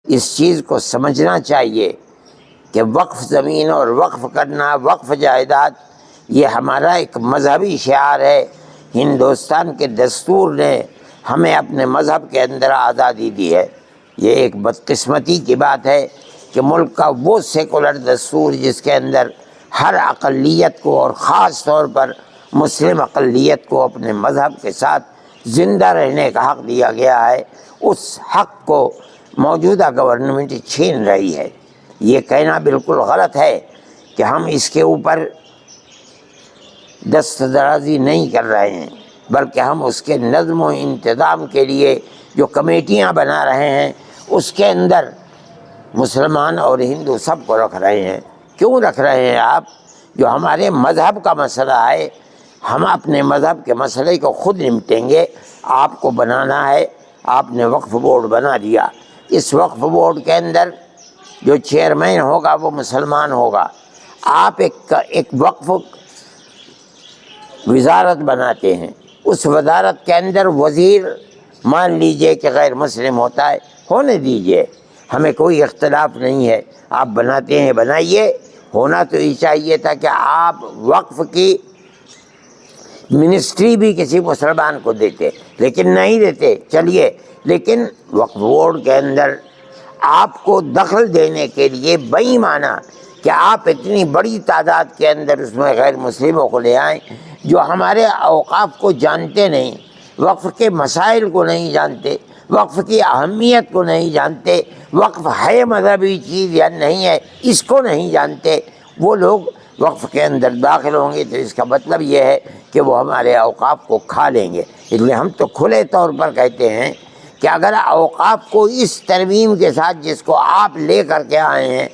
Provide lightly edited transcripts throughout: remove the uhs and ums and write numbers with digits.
اس چیز کو سمجھنا چاہیے کہ وقف زمین اور وقف کرنا، وقف جائیداد، یہ ہمارا ایک مذہبی شعار ہے۔ ہندوستان کے دستور نے ہمیں اپنے مذہب کے اندر آزادی دی ہے۔ یہ ایک بدقسمتی کی بات ہے کہ ملک کا وہ سیکولر دستور جس کے اندر ہر اقلیت کو اور خاص طور پر مسلم اقلیت کو اپنے مذہب کے ساتھ زندہ رہنے کا حق دیا گیا ہے، اس حق کو موجودہ گورنمنٹ چھین رہی ہے۔ یہ کہنا بالکل غلط ہے کہ ہم اس کے اوپر دست درازی نہیں کر رہے ہیں، بلکہ ہم اس کے نظم و انتظام کے لیے جو کمیٹیاں بنا رہے ہیں اس کے اندر مسلمان اور ہندو سب کو رکھ رہے ہیں۔ کیوں رکھ رہے ہیں آپ؟ جو ہمارے مذہب کا مسئلہ ہے، ہم اپنے مذہب کے مسئلے کو خود نمٹیں گے۔ آپ کو بنانا ہے، آپ نے وقف بورڈ بنا دیا، اس وقف بورڈ کے اندر جو چیئرمین ہوگا وہ مسلمان ہوگا۔ آپ ایک وقف وزارت بناتے ہیں، اس وزارت کے اندر وزیر مان لیجئے کہ غیر مسلم ہوتا ہے، ہونے دیجئے، ہمیں کوئی اختلاف نہیں ہے۔ آپ بناتے ہیں بنائیے، ہونا تو یہ چاہیے تھا کہ آپ وقف کی منسٹری بھی کسی مسلمان کو دیتے، لیکن نہیں دیتے۔ چلیے، لیکن وقف بورڈ کے اندر آپ کو دخل دینے کے لیے بے ایمانہ کہ آپ اتنی بڑی تعداد کے اندر اس میں غیر مسلموں کو لے آئیں جو ہمارے اوقاف کو جانتے نہیں، وقف کے مسائل کو نہیں جانتے، وقف کی اہمیت کو نہیں جانتے، وقف ہے مذہبی چیز یا نہیں ہے اس کو نہیں جانتے، وہ لوگ وقف کے اندر داخل ہوں گے تو اس کا مطلب یہ ہے کہ وہ ہمارے اوقاف کو کھا لیں گے۔ اس لیے ہم تو کھلے طور پر کہتے ہیں کہ اگر اوقاف کو اس ترمیم کے ساتھ جس کو آپ لے کر کے آئے ہیں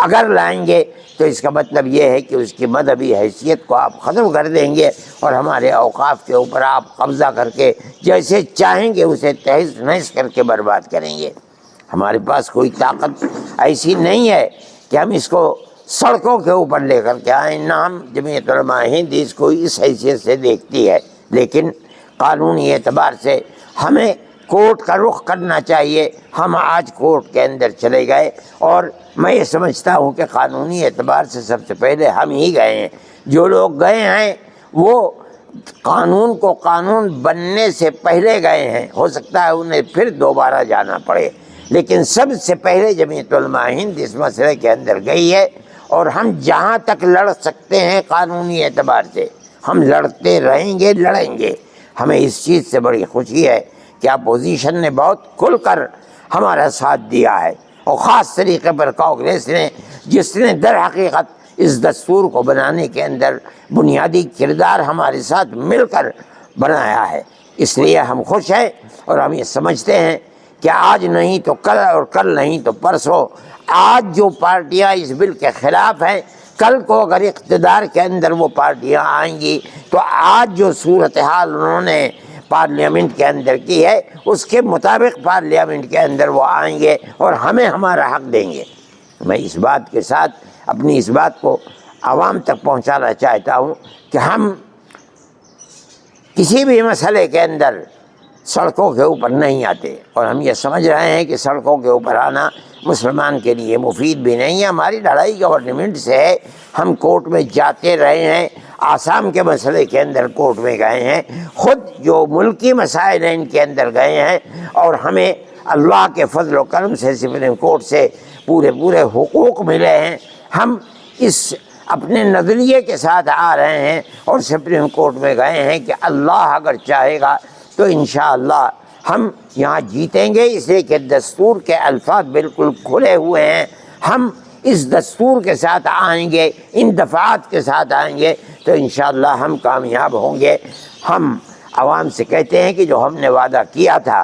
اگر لائیں گے تو اس کا مطلب یہ ہے کہ اس کی مذہبی حیثیت کو آپ ختم کر دیں گے اور ہمارے اوقاف کے اوپر آپ قبضہ کر کے جیسے چاہیں گے اسے تہز نہز کر کے برباد کریں گے۔ ہمارے پاس کوئی طاقت ایسی نہیں ہے کہ ہم اس کو سڑکوں کے اوپر لے کر کے آئیں، نہ ہم جمعیت علماء ہند اس کو اس حیثیت سے دیکھتی ہے، لیکن قانونی اعتبار سے ہمیں کورٹ کا رخ کرنا چاہیے۔ ہم آج کورٹ کے اندر چلے گئے اور میں یہ سمجھتا ہوں کہ قانونی اعتبار سے سب سے پہلے ہم ہی گئے ہیں۔ جو لوگ گئے ہیں وہ قانون کو قانون بننے سے پہلے گئے ہیں، ہو سکتا ہے انہیں پھر دوبارہ جانا پڑے، لیکن سب سے پہلے جمعیت علماء ہند اس مسئلے کے اندر گئی ہے، اور ہم جہاں تک لڑ سکتے ہیں قانونی اعتبار سے ہم لڑتے رہیں گے، لڑیں گے۔ ہمیں اس چیز سے بڑی خوشی ہے کہ اپوزیشن نے بہت کھل کر ہمارا ساتھ دیا ہے، اور خاص طریقے پر کانگریس نے، جس نے در حقیقت اس دستور کو بنانے کے اندر بنیادی کردار ہمارے ساتھ مل کر بنایا ہے۔ اس لیے ہم خوش ہیں اور ہم یہ سمجھتے ہیں کہ آج نہیں تو کل اور کل نہیں تو پرسوں، آج جو پارٹیاں اس بل کے خلاف ہیں کل کو اگر اقتدار کے اندر وہ پارٹیاں آئیں گی تو آج جو صورتحال انہوں نے پارلیمنٹ کے اندر کی ہے اس کے مطابق پارلیمنٹ کے اندر وہ آئیں گے اور ہمیں ہمارا حق دیں گے۔ میں اس بات کے ساتھ اپنی اس بات کو عوام تک پہنچانا چاہتا ہوں کہ ہم کسی بھی مسئلے کے اندر سڑکوں کے اوپر نہیں آتے، اور ہم یہ سمجھ رہے ہیں کہ سڑکوں کے اوپر آنا مسلمان کے لیے مفید بھی نہیں ہے۔ ہماری لڑائی گورنمنٹ سے ہے، ہم کورٹ میں جاتے رہے ہیں، آسام کے مسئلے کے اندر کورٹ میں گئے ہیں، خود جو ملکی مسائل ہیں ان کے اندر گئے ہیں، اور ہمیں اللہ کے فضل و کرم سے سپریم کورٹ سے پورے حقوق ملے ہیں۔ ہم اس اپنے نظریے کے ساتھ آ رہے ہیں اور سپریم کورٹ میں گئے ہیں کہ اللہ اگر چاہے گا تو انشاءاللہ ہم یہاں جیتیں گے، اس لیے کہ دستور کے الفاظ بالکل کھلے ہوئے ہیں۔ ہم اس دستور کے ساتھ آئیں گے، ان دفعات کے ساتھ آئیں گے تو انشاءاللہ ہم کامیاب ہوں گے۔ ہم عوام سے کہتے ہیں کہ جو ہم نے وعدہ کیا تھا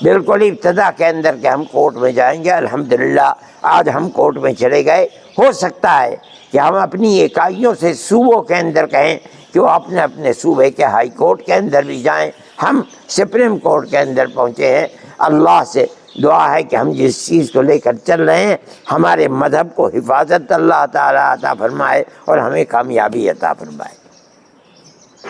بالکل ابتدا کے اندر کہ ہم کورٹ میں جائیں گے، الحمدللہ آج ہم کورٹ میں چلے گئے۔ ہو سکتا ہے کہ ہم اپنی اکائیوں سے صوبوں کے اندر کہیں کہ وہ اپنے اپنے صوبے کے ہائی کورٹ کے اندر بھی جائیں، ہم سپریم کورٹ کے اندر پہنچے ہیں۔ اللہ سے دعا ہے کہ ہم جس چیز کو لے کر چل رہے ہیں ہمارے مذہب کو حفاظت اللہ تعالیٰ عطا فرمائے اور ہمیں کامیابی عطا فرمائے۔